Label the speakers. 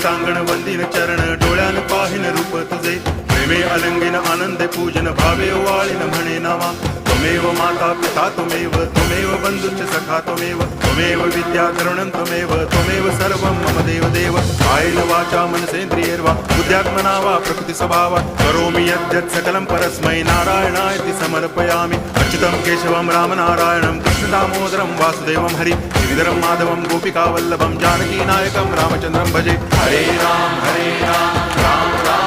Speaker 1: देवतांगण वंदिन चरण डोळ्यान पाहिन रूप तुझे प्रेमे अलंगिन आनंदे पूजन भावे वाळीन म्हणे नामा त्वमेव माता पिता त्वमेव बंधुश्च सखा त्वमेव विद्या द्रवणं त्वमेव सर्वं मम देव कायेन वाचा मनसेन्द्रियैर्वा बुद्ध्यात्मना वा प्रकृति स्वभावात् करोमि यद्यत् सकलं परस्मै नारायणायति समर्पयामि अच्युतं केशवं रामनारायणं कृष्णदामोदरं वासुदेवं हरि गिरिधरं माधवं गोपिकावल्लभं जानकीनायकं रामचन्द्रं भजे हरे राम राम राम